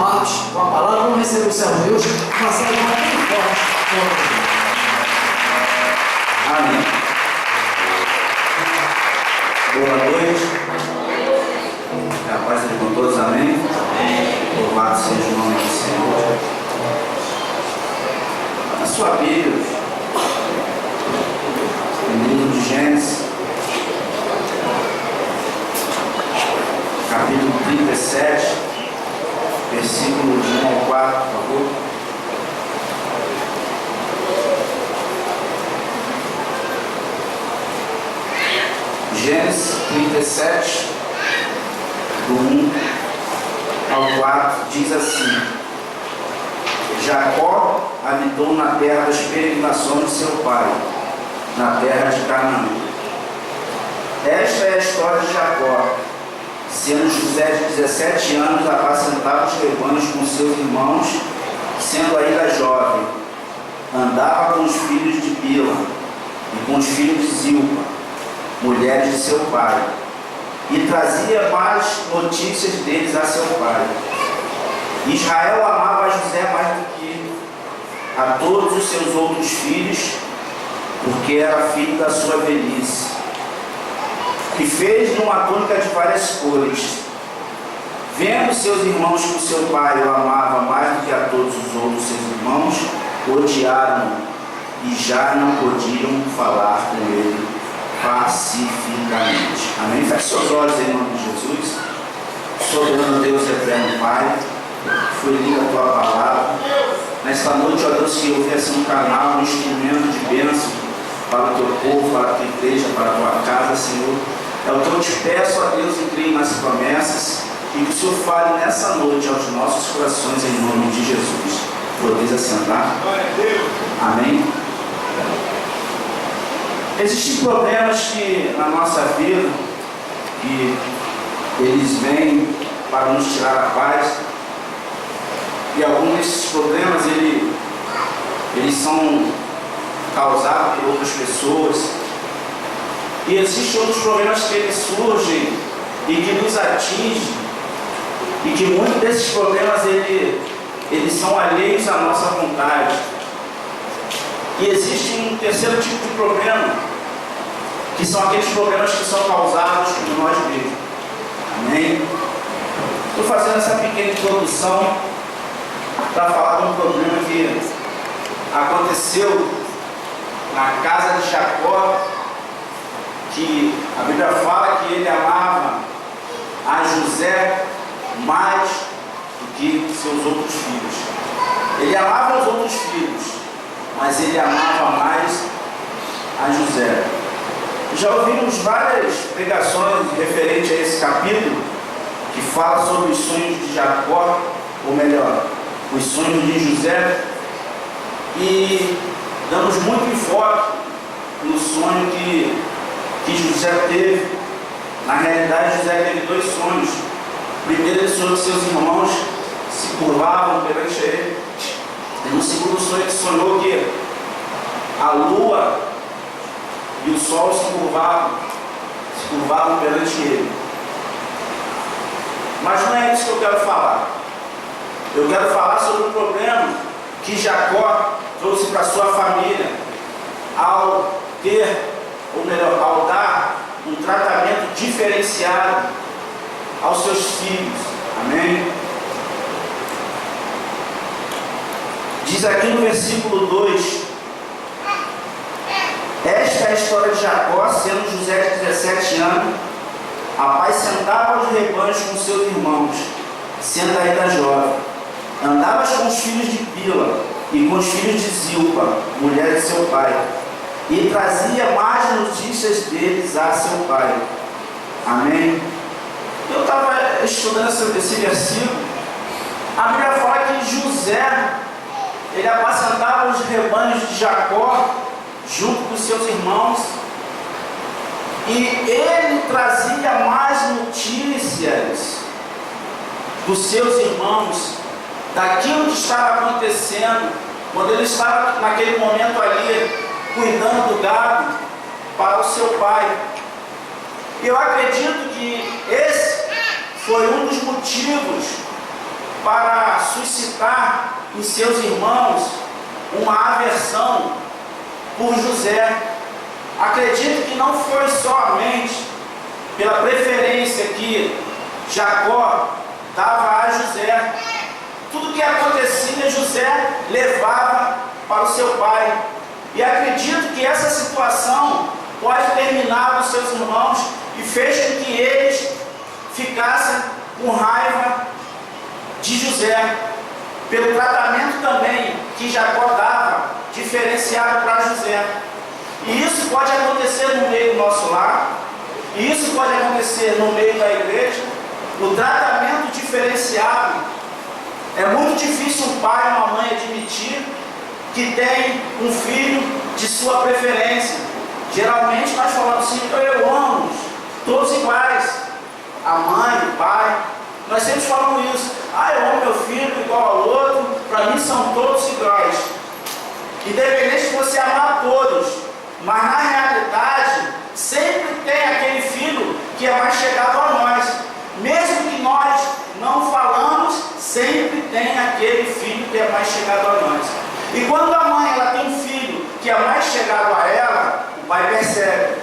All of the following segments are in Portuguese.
amados com a palavra. Vamos receber o servo Deus. Uma salva muito forte. Amém. Boa noite. A paz seja com todos, amém? Louvado seja o nome do Senhor. A sua Bíblia, no livro de Gênesis, capítulo 37, versículo de 1 ao 4, por favor. Gênesis 37, do 1 ao 4, diz assim: Jacó habitou na terra das peregrinações de seu pai, na terra de Canaã. Esta é a história de Jacó. Sendo José de 17 anos, apacentava os rebanhos com seus irmãos, sendo ainda jovem. Andava com os filhos de Bila e com os filhos de Zilpa, mulheres de seu pai, e trazia mais notícias deles a seu pai. Israel amava a José mais do que a todos os seus outros filhos, porque era filho da sua velhice. E fez-lhe uma túnica de várias cores. Vendo seus irmãos que o seu pai o amava mais do que a todos os outros seus irmãos, odiaram-no e já não podiam falar com ele pacificamente. Amém? Feche seus olhos em nome de Jesus. Soberano Deus, eterno Pai, foi linda a tua palavra. Nesta noite, ó Deus, que eu venha ser um canal, um instrumento de bênção para o teu povo, para a tua igreja, para a tua casa, Senhor. É o que eu te peço, ó Deus, e creio nas promessas, e que o Senhor fale nessa noite aos nossos corações em nome de Jesus. Podeis assentar? Amém? Existem problemas que na nossa vida, que eles vêm para nos tirar a paz, e alguns desses problemas eles são causados por outras pessoas, e existem outros problemas que eles surgem e que nos atingem, e que muitos desses problemas eles são alheios à nossa vontade. E existe um terceiro tipo de problema, que são aqueles problemas que são causados por nós mesmos. Amém? Estou fazendo essa pequena introdução para falar de um problema que aconteceu na casa de Jacó, que a Bíblia fala que ele amava a José mais do que seus outros filhos. Ele amava os outros filhos, mas ele amava mais a José. Já ouvimos várias pregações referentes a esse capítulo, que fala sobre os sonhos de Jacó, ou melhor, os sonhos de José, e damos muito enfoque no sonho que José teve. Na realidade, José teve dois sonhos. O primeiro, ele sonhou que seus irmãos se curvavam perante ele. E no segundo sonho, ele sonhou que a lua e o sol se curvavam perante ele. Mas não é isso que eu quero falar. Eu quero falar sobre o problema que Jacó trouxe para sua família ao dar um tratamento diferenciado aos seus filhos. Amém? Diz aqui no versículo 2: Esta é a história de Jacó, sendo José de 17 anos, apacentava os rebanhos com seus irmãos, sendo ainda jovem. Andava com os filhos de Bila e com os filhos de Zilpa, mulher de seu pai, e trazia mais notícias deles a seu pai. Amém? Eu estava estudando esse versículo. A Bíblia fala que José, ele apacentava os rebanhos de Jacó junto com seus irmãos, e ele trazia mais notícias dos seus irmãos, daquilo que estava acontecendo, quando ele estava naquele momento ali, cuidando do gado para o seu pai. E eu acredito que esse foi um dos motivos para suscitar em seus irmãos uma aversão por José. Acredito que não foi somente pela preferência que Jacó dava a José. Tudo que acontecia, José levava para o seu pai. E acredito que essa situação pode terminar os seus irmãos e fez com que eles ficassem com raiva de José, pelo tratamento também que Jacó dava, diferenciado para José. E isso pode acontecer no meio do nosso lar, e isso pode acontecer no meio da igreja. O tratamento diferenciado, é muito difícil um pai ou uma mãe admitir que tem um filho de sua preferência. Geralmente nós falamos assim: eu amo todos iguais, a mãe, o pai. Nós sempre falamos isso: eu amo meu filho igual ao outro, para mim são todos iguais. Independente de você amar todos, mas na realidade sempre tem aquele filho que é mais chegado a nós. Mesmo que nós não falamos, sempre tem aquele filho que é mais chegado a nós. E quando a mãe ela tem um filho que é mais chegado a ela, o pai percebe.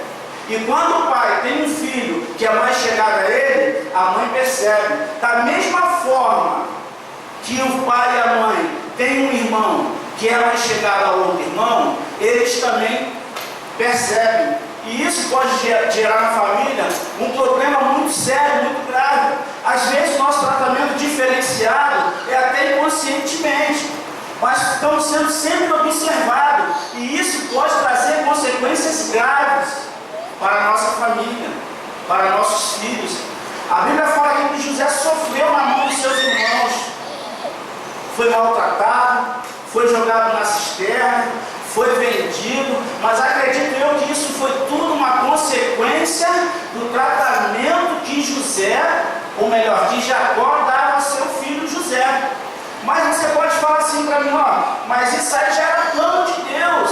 E quando o pai tem um filho que é mais chegado a ele, a mãe percebe. Da mesma forma que o pai e a mãe têm um irmão que é mais chegado ao outro irmão, eles também percebem. E isso pode gerar na família um problema muito sério, muito grave. Às vezes o nosso tratamento diferenciado é até inconscientemente, mas estamos sendo sempre observados. E isso pode trazer consequências graves para a nossa família, para nossos filhos. A Bíblia fala aqui que José sofreu na mão dos seus irmãos. Foi maltratado, foi jogado na cisterna, foi vendido, mas acredito eu que isso foi tudo uma consequência do tratamento que José, ou melhor, que Jacó dava a seu filho José. Mas você pode falar assim para mim: mas isso aí já era plano de Deus.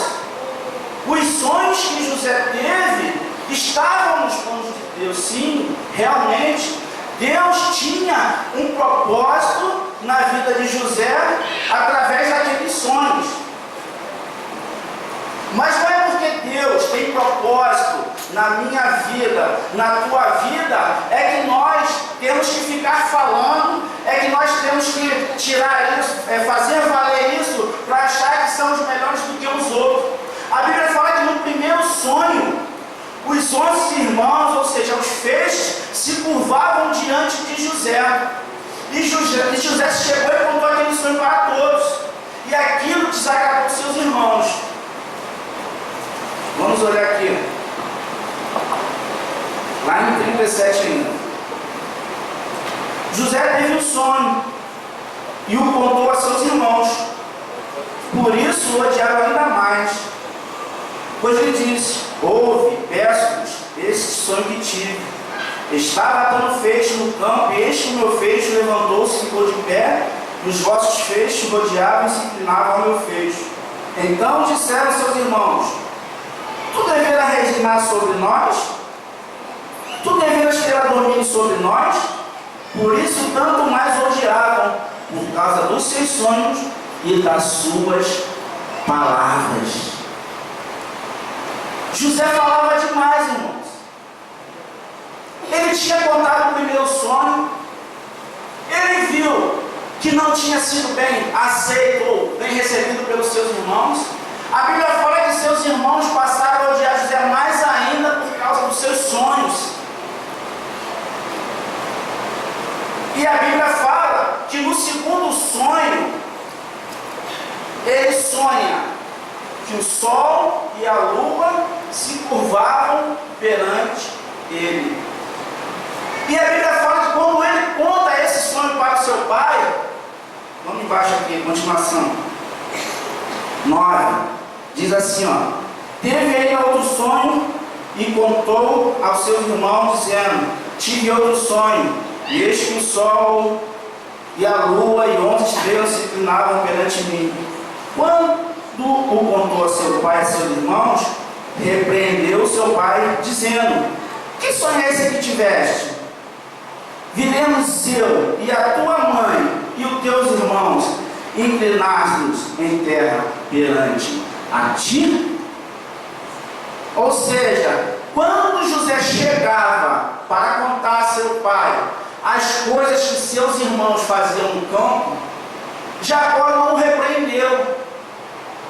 Os sonhos que José teve estavam nos planos de Deus. Sim, realmente, Deus tinha um propósito na vida de José através daqueles sonhos. Mas não é porque Deus tem propósito na minha vida, na tua vida, é que nós temos que ficar falando, é que nós temos que tirar isso, fazer valer isso, para achar que somos melhores do que os outros. A Bíblia fala que no primeiro sonho, os 11 irmãos, ou seja, os feixes, se curvavam diante de José. E José chegou e contou aquele sonho para todos. E aquilo desagradou seus irmãos. Vamos olhar aqui. Lá em 37 ainda. José teve um sonho e o contou a seus irmãos. Por isso o odiaram ainda mais. Pois ele disse: ouve, peço-vos, esse sonho que tive. Estava atando feixe no campo, e este meu feixe levantou-se e ficou de pé, e os vossos feixes rodeavam e se inclinavam ao meu feixe. Então disseram seus irmãos: tu deverás reinar sobre nós? Tu deverás ter domínio sobre nós? Por isso tanto mais odiavam, por causa dos seus sonhos e das suas palavras. José falava demais, irmãos. Ele tinha contado o primeiro sonho, ele viu que não tinha sido bem aceito ou bem recebido pelos seus irmãos. A Bíblia fala que seus irmãos passaram a odiar José mais ainda por causa dos seus sonhos. E a Bíblia fala que no segundo sonho, ele sonha que o sol e a lua se curvavam perante ele. E a Bíblia fala que quando ele conta esse sonho para o seu pai, vamos embaixo aqui, continuação, 9, diz assim, teve ele outro sonho e contou aos seus irmãos, dizendo: tive outro sonho, e eis que o sol e a lua e 11 estrelas se inclinavam perante mim. Quando o contou a seu pai e a seus irmãos, repreendeu seu pai, dizendo: que sonho é esse que tiveste? Viremos eu e a tua mãe e os teus irmãos inclinados em terra perante a ti? Ou seja, quando José chegava para contar a seu pai as coisas que seus irmãos faziam no campo, Jacó não o repreendeu.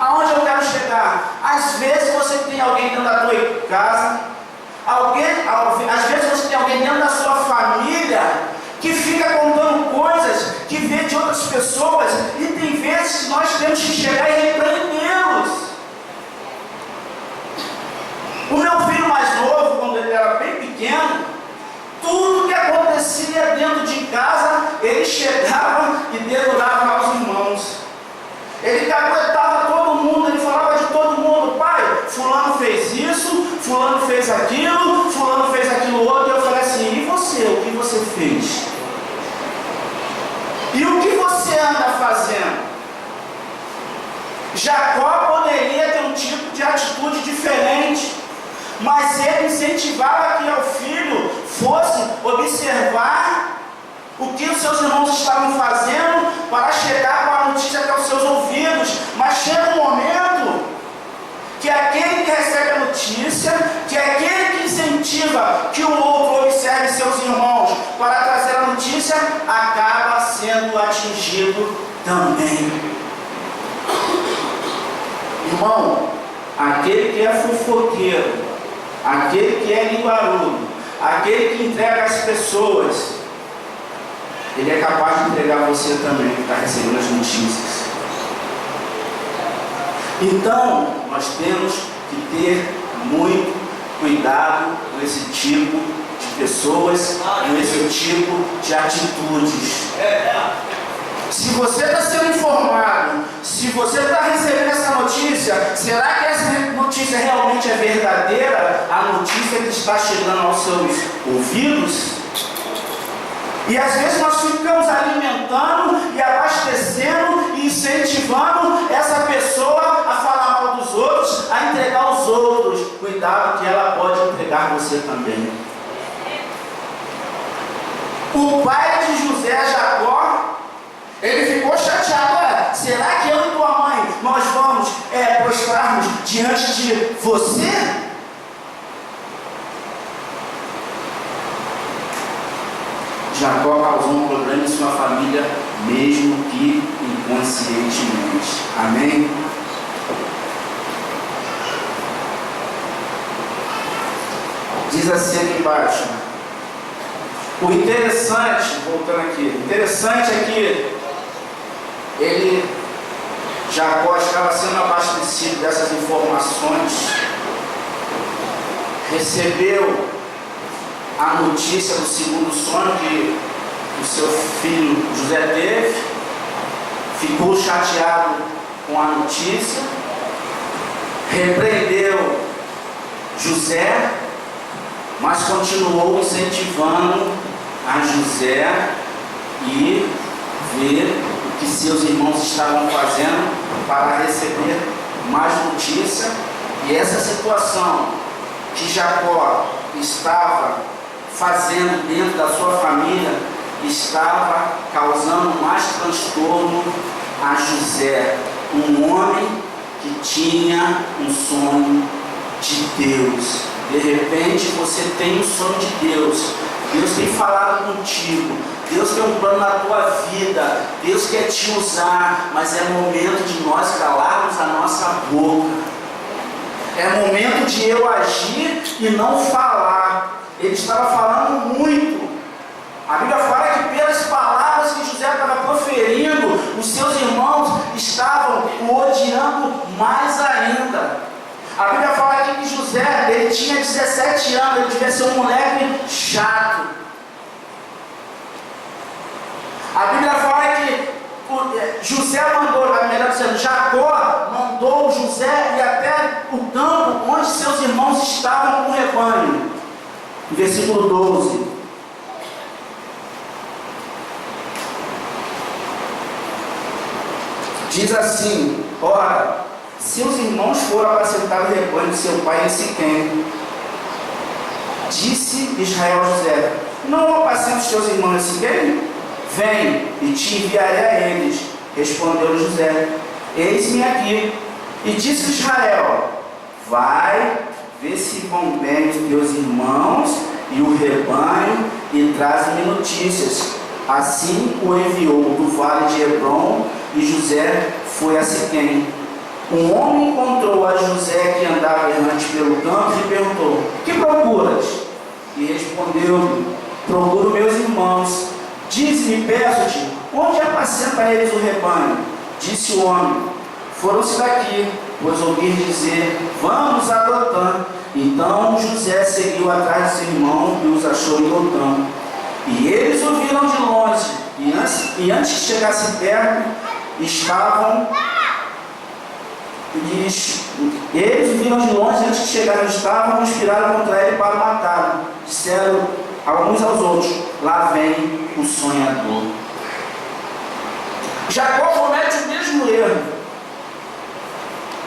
Aonde eu quero chegar? Às vezes você tem alguém dentro da tua casa, às vezes você tem alguém dentro da sua família que fica contando coisas que vê de outras pessoas, e tem vezes que nós temos que chegar e repreendê-los. O meu filho mais novo, quando ele era bem pequeno, tudo que acontecia dentro de casa, ele chegava e dedurava aos irmãos. Ele caguetava todo mundo, ele falava de todo mundo: pai, fulano fez isso, fulano fez aquilo outro. E eu falei assim: e você, o que você fez? E o que você anda fazendo? Jacó poderia ter um tipo de atitude diferente, mas ele incentivava que o filho fosse observar o que os seus irmãos estavam fazendo para chegar com a notícia até os seus ouvidos. Mas chega um momento que aquele que recebe a notícia, que aquele que incentiva que o outro observe seus irmãos para trazer a notícia, acaba sendo atingido também. Irmão, aquele que é fofoqueiro, aquele que é linguarudo, aquele que entrega as pessoas, ele é capaz de entregar você também, que está recebendo as notícias. Então, nós temos que ter muito cuidado com esse tipo de pessoas, com esse tipo de atitudes. Se você está sendo informado, se você está recebendo essa notícia, será que essa notícia realmente é verdadeira? A notícia que está chegando aos seus ouvidos? E às vezes nós ficamos alimentando e abastecendo e incentivando essa pessoa a falar mal dos outros, a entregar aos outros. Cuidado que ela pode entregar você também. O pai de José, Jacó, ele ficou chateado: será que eu e tua mãe, nós vamos prostrar-nos diante de você? Jacó causou um problema em sua família, mesmo que inconscientemente. Amém? Diz assim aqui embaixo. O interessante, voltando aqui, o interessante é que Jacó estava sendo abastecido dessas informações, recebeu a notícia do segundo sonho que o seu filho José teve, ficou chateado com a notícia, repreendeu José, mas continuou incentivando a José e ver o que seus irmãos estavam fazendo para receber mais notícia. E essa situação que Jacó estava fazendo dentro da sua família estava causando mais transtorno a José, um homem que tinha um sonho de Deus. De repente você tem um sonho de Deus, Deus tem falado contigo, Deus tem um plano na tua vida, Deus quer te usar, mas é momento de nós calarmos a nossa boca, é momento de eu agir e não falar. Ele estava falando muito. A Bíblia fala que pelas palavras que José estava proferindo, os seus irmãos estavam o odiando mais ainda. A Bíblia fala aqui que José, ele tinha 17 anos, ele devia ser um moleque chato. A Bíblia fala que José mandou, melhor dizendo, Jacó mandou José ir até o campo onde seus irmãos estavam com o rebanho. Versículo 12. Diz assim: ora, seus irmãos foram apacentar o rebanho de seu pai em Siquém. Disse Israel a José: não apacenta os teus irmãos em Siquém? vem e te enviarei a eles. Respondeu José: eis-me aqui. E disse Israel: vai, vê se vão bem os teus irmãos e o rebanho, e traz-me notícias. Assim o enviou do vale de Hebrom, e José foi a Siquém. Um homem encontrou a José, que andava errante pelo campo, e perguntou: que procuras? E respondeu-lhe: procuro meus irmãos. Dize-me, peço-te, onde apacenta eles o rebanho? Disse o homem: foram-se daqui, pois ouvi dizer: vamos a Dotã. Então José seguiu atrás de seu irmão e os achou em Dotã. E eles o viram de longe, e antes que chegassem perto, estavam... Eles o viram de longe, antes que chegassem, estavam, conspiraram contra ele para matá-lo. Disseram uns aos outros: lá vem o sonhador. Jacó comete o mesmo erro.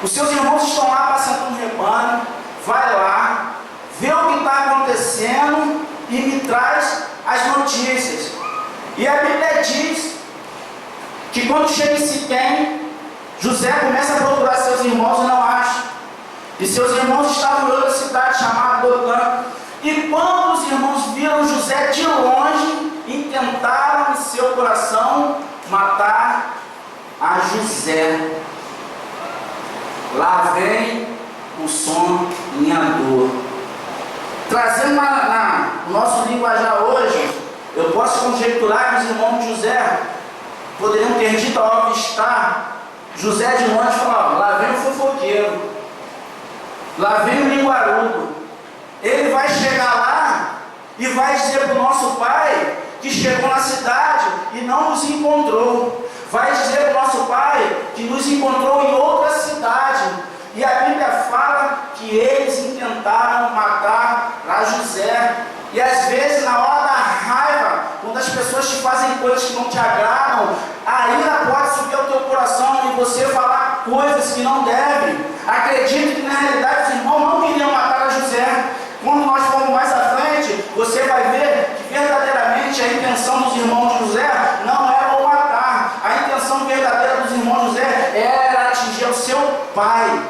Os seus irmãos estão lá passando um rebanho. Vai lá, vê o que está acontecendo e me traz as notícias. E a Bíblia diz que quando chega em Siquém, José começa a procurar seus irmãos e não acha. E seus irmãos estavam em outra cidade chamada Dotã. E quando os irmãos viram José de longe, intentaram em seu coração matar a José. Lá vem o sonhador. Trazendo no nosso linguajar hoje, eu posso conjecturar que os irmãos de José poderiam ter dito ao avistar José de longe e falar: lá vem o fofoqueiro, lá vem o linguarudo. Ele vai chegar lá e vai dizer para o nosso pai que chegou na cidade e não nos encontrou. Vai dizer para o nosso pai que nos encontrou em outra cidade. E a Bíblia fala que eles intentaram matar a José. E às vezes, na hora da raiva, quando as pessoas te fazem coisas que não te agradam, a ira pode subir ao teu coração e você falar coisas que não devem. Acredite que na realidade os irmãos não queriam matar a José. Quando nós formos mais à frente, você vai ver que verdadeiramente a intenção dos irmãos de José não era o matar. A intenção verdadeira dos irmãos de José era atingir o seu pai.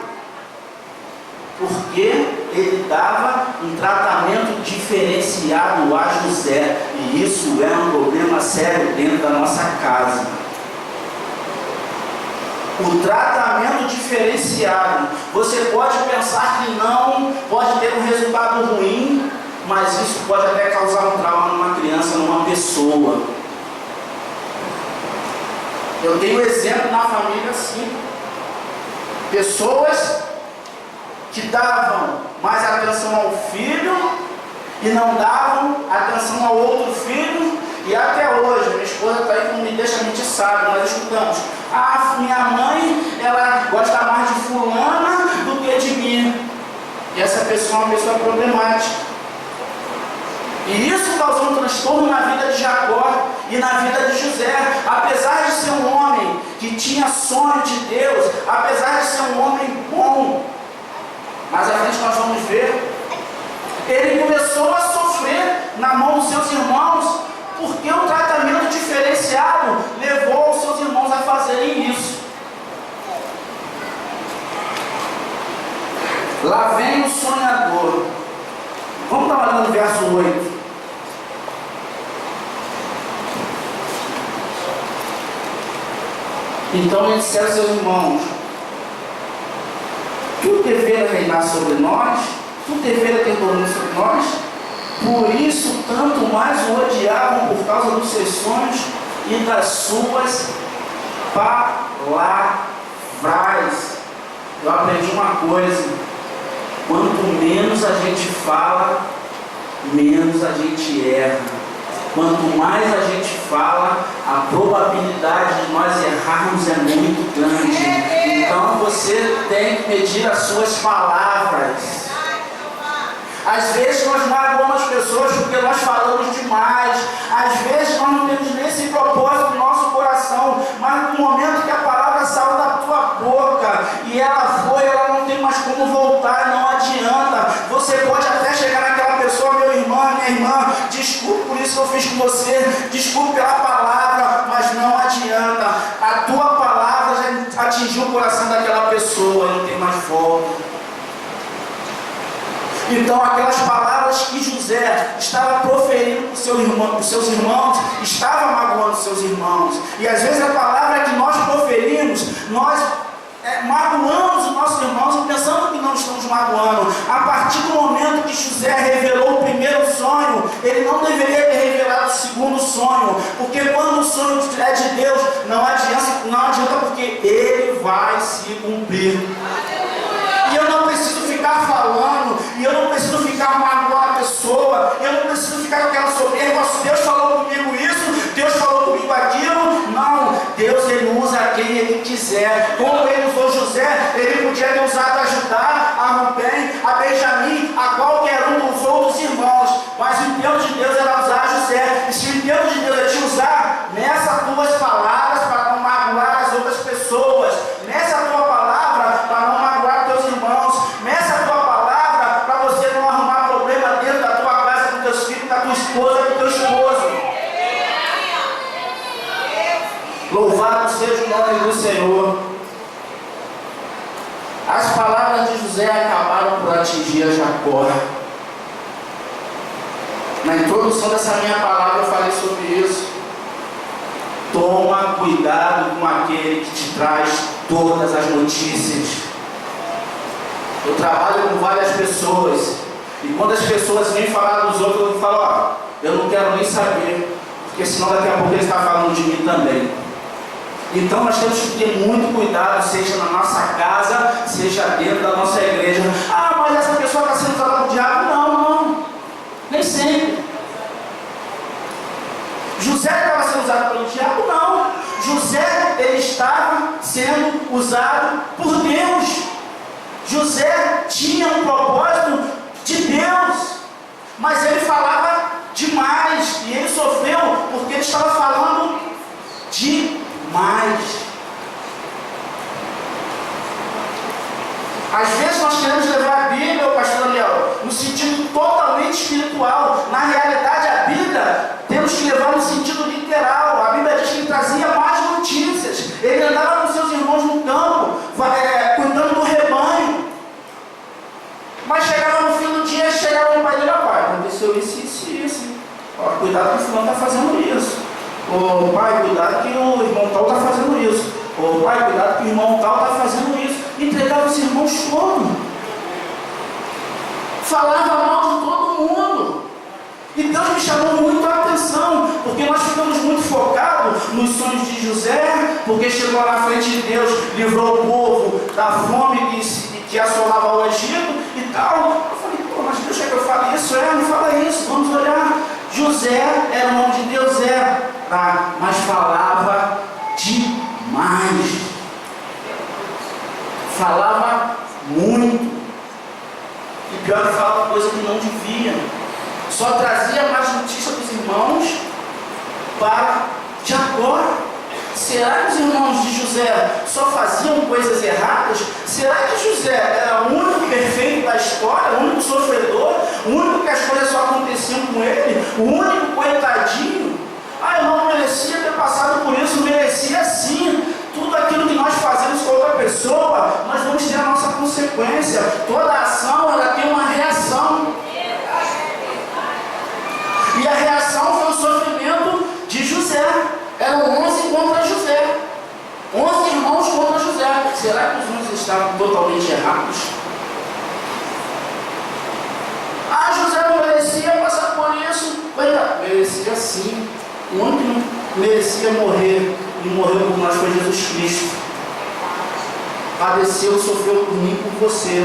Porque ele dava um tratamento diferenciado a José. E isso é um problema sério dentro da nossa casa. O tratamento diferenciado. Você pode pensar que não, pode ter um resultado ruim, mas isso pode até causar um trauma numa criança, numa pessoa. Eu tenho exemplo na família assim. Pessoas que davam mais atenção ao filho e não davam atenção ao outro filho. E até hoje, minha esposa está aí, não me deixa mentir, sabe, nós escutamos: minha mãe, ela gosta mais de fulana do que de mim. E essa pessoa é uma pessoa problemática. E isso causou um transtorno na vida de Jacó e na vida de José. Apesar de ser um homem que tinha sonho de Deus, apesar de ser um homem bom, mais à frente nós vamos ver, ele começou a sofrer na mão dos seus irmãos, porque o tratamento diferenciado levou os seus irmãos a fazerem isso. Lá vem o sonhador. Vamos dar uma olhada no verso 8. Então ele disse aos seus irmãos: tu deveras reinar sobre nós, tu deveras ter domínio sobre nós. Por isso, tanto mais o odiavam por causa dos seus sonhos e das suas palavras. Eu aprendi uma coisa: quanto menos a gente fala, menos a gente erra. Quanto mais a gente fala, a probabilidade de nós errarmos é muito grande. Então você tem que medir as suas palavras. Às vezes nós magoamos as pessoas porque nós falamos demais. Às vezes nós não temos nem esse propósito no nosso coração. Mas no momento que a palavra saiu da tua boca e ela foi, ela não tem mais como voltar, não adianta. Você pode até chegar naquela pessoa: meu irmão, minha irmã, desculpe por isso que eu fiz com você. Desculpe pela palavra, mas não adianta. A tua palavra já atingiu o coração daquela pessoa, não tem mais volta. Então aquelas palavras que José estava proferindo para os seus irmãos, estava magoando os seus irmãos. E às vezes a palavra que nós proferimos, nós magoamos os nossos irmãos e pensamos que não estamos magoando. A partir do momento que José revelou o primeiro sonho, ele não deveria ter revelado o segundo sonho, porque quando o sonho é de Deus, não adianta porque ele vai se cumprir. E eu não preciso ficar falando, e eu não preciso ficar magoando a pessoa, eu não preciso ficar com aquela soberba. Deus falou comigo isso, Deus falou comigo aquilo. Não, Deus ele usa quem ele quiser. Como ele usou José, ele podia ter usado a Judá, a Rubem, a Benjamim, a qualquer um dos outros irmãos. Mas o tempo de Deus era usar José. E se o tempo de Deus é te usar, nessas tuas palavras para não magoar as outras pessoas, nessa tua palavra para não magoar teus irmãos, nessa tua palavra para você não arrumar problema dentro da tua casa, com teus filhos, com a tua esposa, com teu esposo. Louvado seja o nome do Senhor. As palavras de José acabaram por atingir a Jacó. Na introdução dessa minha palavra eu falei sobre isso. Toma cuidado com aquele que te traz todas as notícias. Eu trabalho com várias pessoas, e quando as pessoas vêm falar dos outros, eu falo, ó, eu não quero nem saber, porque senão daqui a pouco ele está falando de mim também. Então nós temos que ter muito cuidado, seja na nossa casa, seja dentro da nossa igreja. Ah, mas essa pessoa está sendo usada por diabo? Não, nem sempre. José estava sendo usado pelo diabo? Não. José, ele estava sendo usado por Deus. José tinha um propósito de Deus, mas ele falava demais, e ele sofreu porque ele estava falando demais. Às vezes nós queremos levar a Bíblia, pastor Daniel, no sentido totalmente espiritual. Na realidade, a Bíblia temos que levar no sentido literal. A Bíblia diz que ele trazia más notícias. Ele andava com seus irmãos no campo, cuidando do rebanho. Mas chegava no fim do dia, chegava no pai dele, pai, aconteceu isso. Ó, cuidado que o fulano está fazendo isso. Ô pai, cuidado que o irmão tal está fazendo isso. Ô pai, cuidado que o irmão tal está fazendo isso. Entregava os irmãos todos. Falava mal de todo mundo. E Deus me chamou muito a atenção, porque nós ficamos muito focados nos sonhos de José, porque chegou lá na frente de Deus, livrou o povo da fome que assolava o Egito e tal. Eu falei, pô, mas Deus quer que eu fale isso? Não fala isso, vamos olhar. José era o nome de Deus, mas falava demais. Falava muito. E pior que falava coisa que não devia. Só trazia mais notícia dos irmãos para Jacó. Será que os irmãos de José só faziam coisas erradas? Será que José era o único perfeito da história, o único sofredor, o único que as coisas só aconteciam com ele, o único coitadinho? Eu não merecia ter passado por isso, merecia sim. Tudo aquilo que nós fazemos com outra pessoa, nós vamos ter a nossa consequência. Toda ação, ela tem uma reação. E a reação foi o sofrimento de José. Eram 11 contra José. 11 irmãos contra José. Será que os 11 estavam totalmente errados? José não merecia passar por isso. Merecia sim. O único que não merecia morrer e morreu por nós foi Jesus Cristo. Padeceu, sofreu por mim e por você.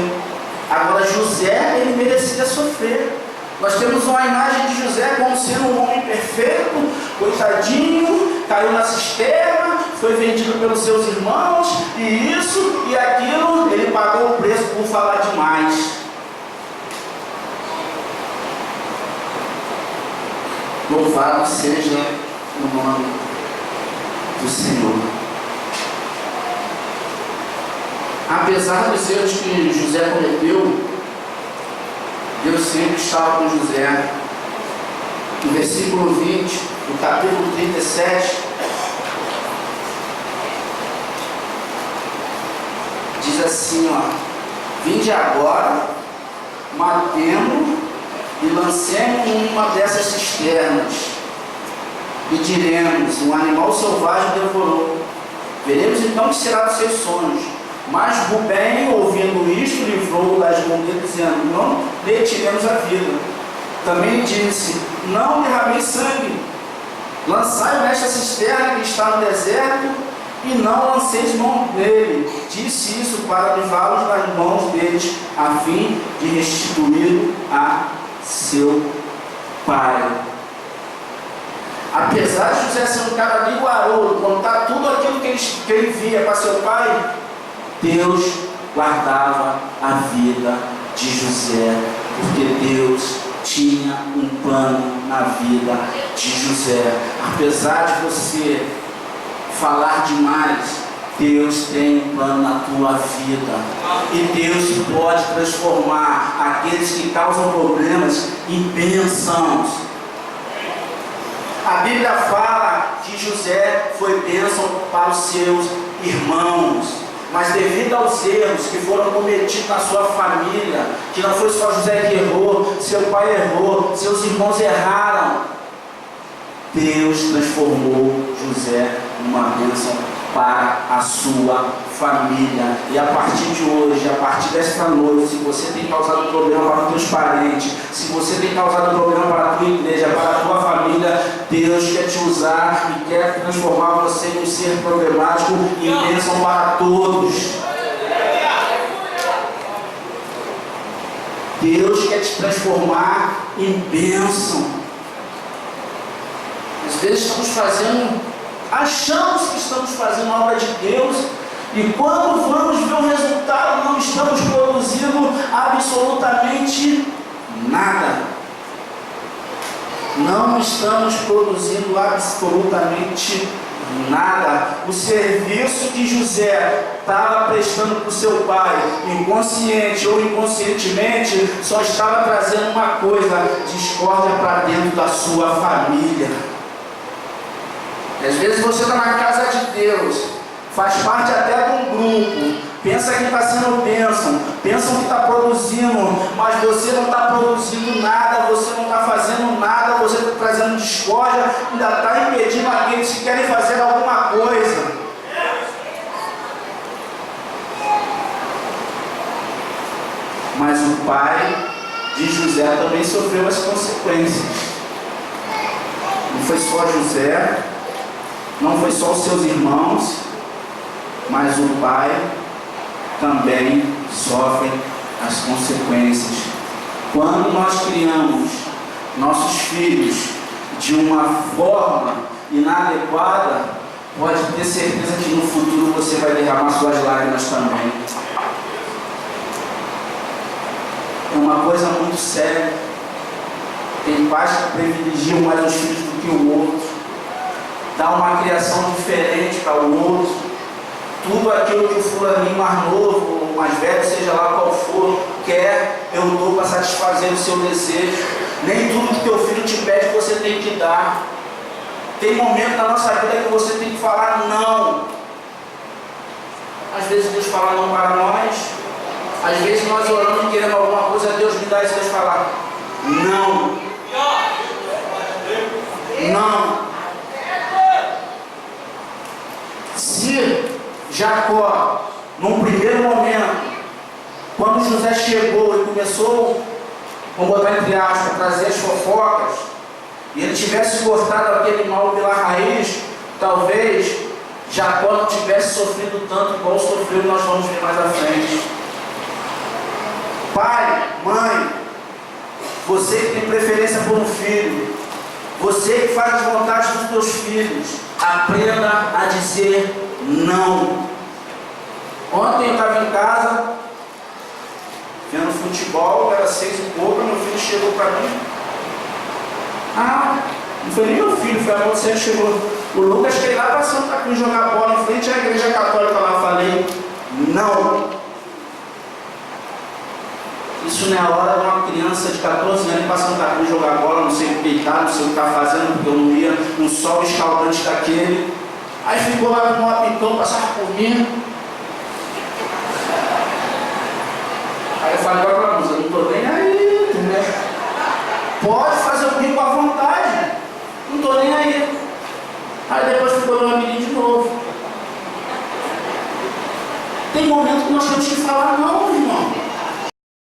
Agora José, ele merecia sofrer. Nós temos uma imagem de José como sendo um homem perfeito, coitadinho, caiu na cisterna, foi vendido pelos seus irmãos, e isso e aquilo, ele pagou o preço por falar demais. Louvado seja o nome do Senhor. Apesar dos erros que José cometeu, Deus sempre estava com José. no versículo 20, do capítulo 37, diz assim, ó: vinde agora, matemo e lancemos uma dessas cisternas, e diremos: um animal selvagem devorou. Veremos então o que será dos seus sonhos. Mas Rubem, ouvindo isto, livrou-o das mãos dele, dizendo: não lhe tiremos a vida. Também disse: não derramei sangue, lançai nesta cisterna que está no deserto, e não lanceis mão dele. Disse isso para livrá-los das mãos deles, a fim de restituí-lo a seu pai. Apesar de José ser um cara rigoroso, contar tudo aquilo que ele via para seu pai, Deus guardava a vida de José, porque Deus tinha um plano na vida de José. Apesar de você falar demais, Deus tem um plano na tua vida, e Deus pode transformar aqueles que causam problemas em bênçãos. A Bíblia fala que José foi bênção para os seus irmãos, mas devido aos erros que foram cometidos na sua família, que não foi só José que errou, seu pai errou, seus irmãos erraram, Deus transformou José numa bênção para a sua família. E a partir de hoje, a partir desta noite, se você tem causado problema para os teus parentes, se você tem causado problema para a tua igreja, para a tua família, Deus quer te usar e quer transformar você em um ser problemático em bênção para todos. Deus quer te transformar em bênção. Às vezes achamos que estamos fazendo a obra de Deus, e quando vamos ver o resultado, não estamos produzindo absolutamente nada. Não estamos produzindo absolutamente nada. O serviço que José estava prestando para o seu pai, inconsciente ou inconscientemente, só estava trazendo uma coisa: discórdia para dentro da sua família. Às vezes você está na casa de Deus, faz parte até de um grupo, pensa que está sendo bênção, pensa que está produzindo, mas você não está produzindo nada, você não está fazendo nada, você está trazendo discórdia, ainda está impedindo aqueles que querem fazer alguma coisa. Mas o pai de José também sofreu as consequências. Não foi só José, não foi só os seus irmãos, mas o pai também sofre as consequências. Quando nós criamos nossos filhos de uma forma inadequada, pode ter certeza que no futuro você vai derramar suas lágrimas também. É uma coisa muito séria. Tem pais que privilegiam mais os filhos do que o outro, dá uma criação diferente para o outro. Tudo aquilo que o fulaninho mais novo, ou mais velho, seja lá qual for, quer, eu dou para satisfazer o seu desejo. Nem tudo que teu filho te pede você tem que dar. Tem momento na nossa vida que você tem que falar não. Às vezes Deus fala não para nós. Às vezes nós oramos e queremos alguma coisa, Deus me dá isso, Deus fala não. Não. Se Jacó, num primeiro momento, quando José chegou e começou, vamos botar entre aspas, a trazer as fofocas, e ele tivesse cortado aquele mal pela raiz, talvez Jacó não tivesse sofrido tanto igual sofreu, nós vamos ver mais à frente. Pai, mãe, você que tem preferência por um filho, você que faz as vontades dos teus filhos, aprenda a dizer não. Ontem eu estava em casa, vendo futebol, era 6 e pouco, meu filho chegou para mim. Não foi nem meu filho, foi a moça que chegou. O Lucas queria ir lá para Santa Cruz jogar bola em frente à igreja católica lá. Falei, não. Isso não é a hora de uma criança de 14 anos ir para Santa Cruz jogar bola, não sei o que deitar, não sei o que está fazendo, porque eu não ia, um sol escaldante daquele. Aí ficou lá no apitão, passava por mim. Aí eu falei agora para a moça, não estou nem aí, né? Pode fazer comigo à vontade, não estou nem aí. Aí depois ficou meu amiguinho de novo. Tem momento que nós temos que falar não, irmão.